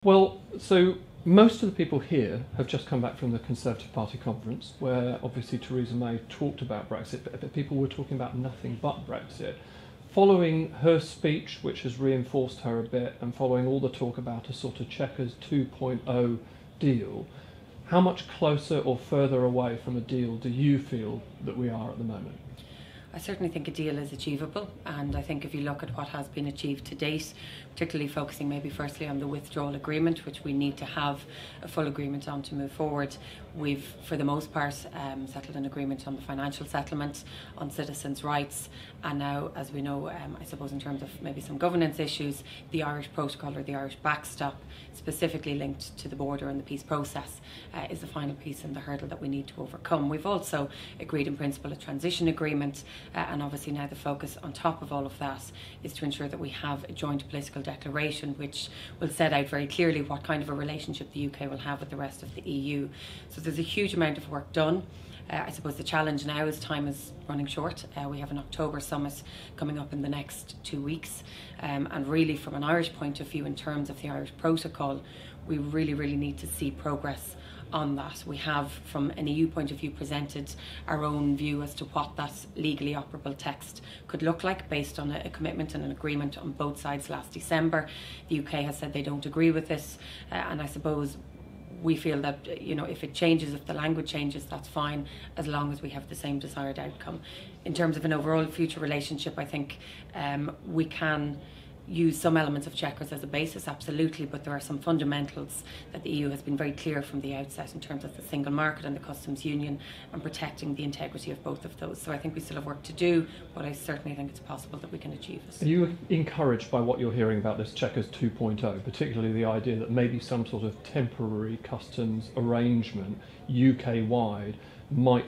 Well, so most of the people here have just come back from the Conservative Party conference, where obviously Theresa May talked about Brexit, but people were talking about nothing but Brexit. Following her speech, which has reinforced her a bit, and following all the talk about a sort of Chequers 2.0 deal, how much closer or further away from a deal do you feel that we are at the moment? I certainly think a deal is achievable, and I think if you look at what has been achieved to date, particularly focusing maybe firstly on the withdrawal agreement, which we need to have a full agreement on to move forward. We've, for the most part, settled an agreement on the financial settlement, on citizens' rights, and now, as we know, I suppose in terms of maybe some governance issues, the Irish protocol or the Irish backstop, specifically linked to the border and the peace process, is the final piece in the hurdle that we need to overcome. We've also agreed in principle a transition agreement, and obviously now the focus on top of all of that is to ensure that we have a joint political declaration which will set out very clearly what kind of a relationship the UK will have with the rest of the EU. So there's a huge amount of work done. I suppose the challenge now is time is running short. We have an October summit coming up in the next 2 weeks, and really from an Irish point of view, in terms of the Irish protocol, we really need to see progress on that. We have, from an EU point of view, presented our own view as to what that legally operable text could look like based on a commitment and an agreement on both sides last December. The UK has said they don't agree with this, and I suppose we feel that, you know, if it changes, if the language changes, that's fine, as long as we have the same desired outcome. In terms of an overall future relationship, I think we can use some elements of Chequers as a basis, absolutely, but there are some fundamentals that the EU has been very clear from the outset in terms of the single market and the customs union and protecting the integrity of both of those. So I think we still have work to do, but I certainly think it's possible that we can achieve this. Are you encouraged by what you're hearing about this Chequers 2.0, particularly the idea that maybe some sort of temporary customs arrangement UK-wide might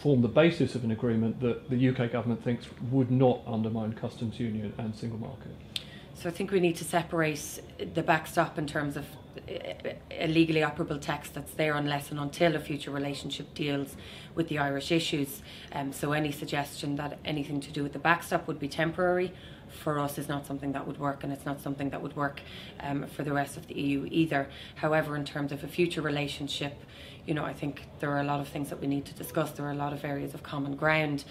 form the basis of an agreement that the UK government thinks would not undermine customs union and single market? So I think we need to separate the backstop in terms of a legally operable text that's there unless and until a future relationship deals with the Irish issues. So any suggestion that anything to do with the backstop would be temporary for us is not something that would work, and it's not something that would work for the rest of the EU either. However, in terms of a future relationship, you know, I think there are a lot of things that we need to discuss. There are a lot of areas of common ground,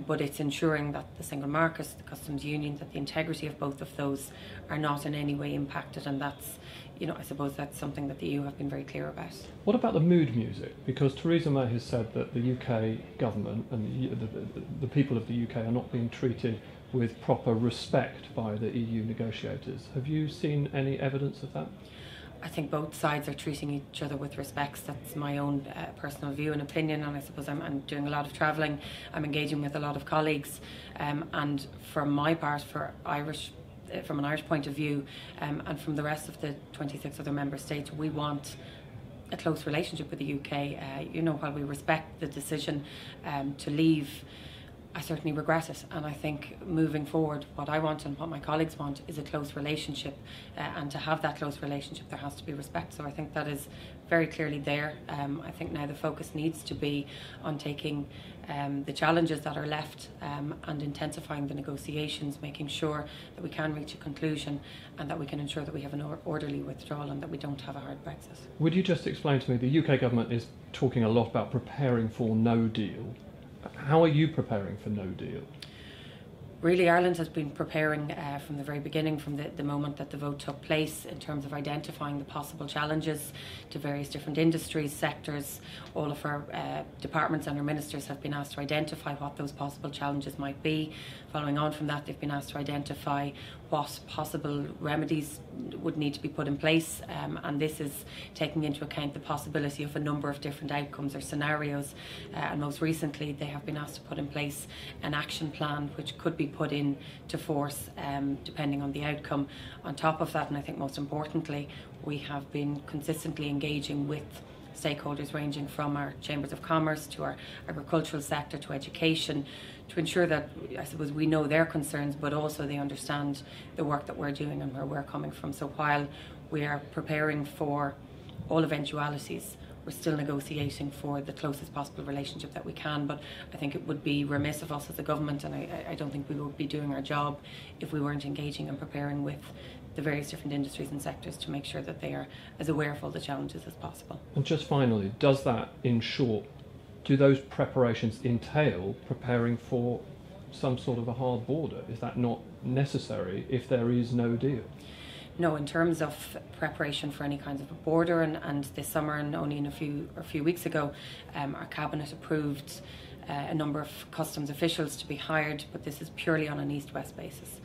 but it's ensuring that the single market, the customs union, that the integrity of both of those are not in any way impacted, and that's, you know, I suppose that's something that the EU have been very clear about. What about the mood music? Because Theresa May has said that the UK government and the people of the UK are not being treated with proper respect by the EU negotiators. Have you seen any evidence of that? I think both sides are treating each other with respect. That's my own personal view and opinion, and I suppose I'm doing a lot of travelling. I'm engaging with a lot of colleagues, and for my part, from an Irish point of view, and from the rest of the 26 other member states, we want a close relationship with the UK. You know, while we respect the decision to leave, I certainly regret it, and I think moving forward, what I want and what my colleagues want is a close relationship, and to have that close relationship there has to be respect. So I think that is very clearly there. I think now the focus needs to be on taking the challenges that are left and intensifying the negotiations, making sure that we can reach a conclusion and that we can ensure that we have an orderly withdrawal and that we don't have a hard Brexit. Would you just explain to me, the UK government is talking a lot about preparing for no deal. How are you preparing for no deal? Really, Ireland has been preparing from the very beginning, from the moment that the vote took place, in terms of identifying the possible challenges to various different industries, sectors. All of our departments and our ministers have been asked to identify what those possible challenges might be. Following on from that, they've been asked to identify what possible remedies would need to be put in place, and this is taking into account the possibility of a number of different outcomes or scenarios, and most recently they have been asked to put in place an action plan which could be put into force depending on the outcome. On top of that, and I think most importantly, we have been consistently engaging with stakeholders ranging from our chambers of commerce to our agricultural sector to education, to ensure that, I suppose, we know their concerns, but also they understand the work that we're doing and where we're coming from. So while we are preparing for all eventualities, We're still negotiating for the closest possible relationship that we can, but I think it would be remiss of us as a government, and I don't think we would be doing our job if we weren't engaging and preparing with the various different industries and sectors to make sure that they are as aware of all the challenges as possible. And just finally, does that, in short, do those preparations entail preparing for some sort of a hard border? Is that not necessary if there is no deal? No, in terms of preparation for any kinds of a border, and this summer and only in a few weeks ago, our cabinet approved a number of customs officials to be hired, but this is purely on an east-west basis.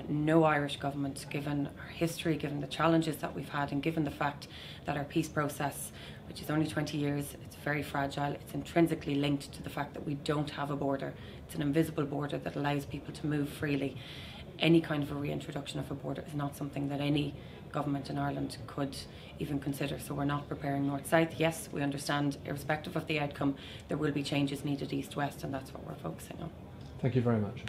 No Irish government, given our history, given the challenges that we've had, and given the fact that our peace process, which is only 20 years, it's very fragile, it's intrinsically linked to the fact that we don't have a border. It's an invisible border that allows people to move freely. Any kind of a reintroduction of a border is not something that any government in Ireland could even consider. So we're not preparing north-south. Yes, we understand, irrespective of the outcome, there will be changes needed east-west, and that's what we're focusing on. Thank you very much.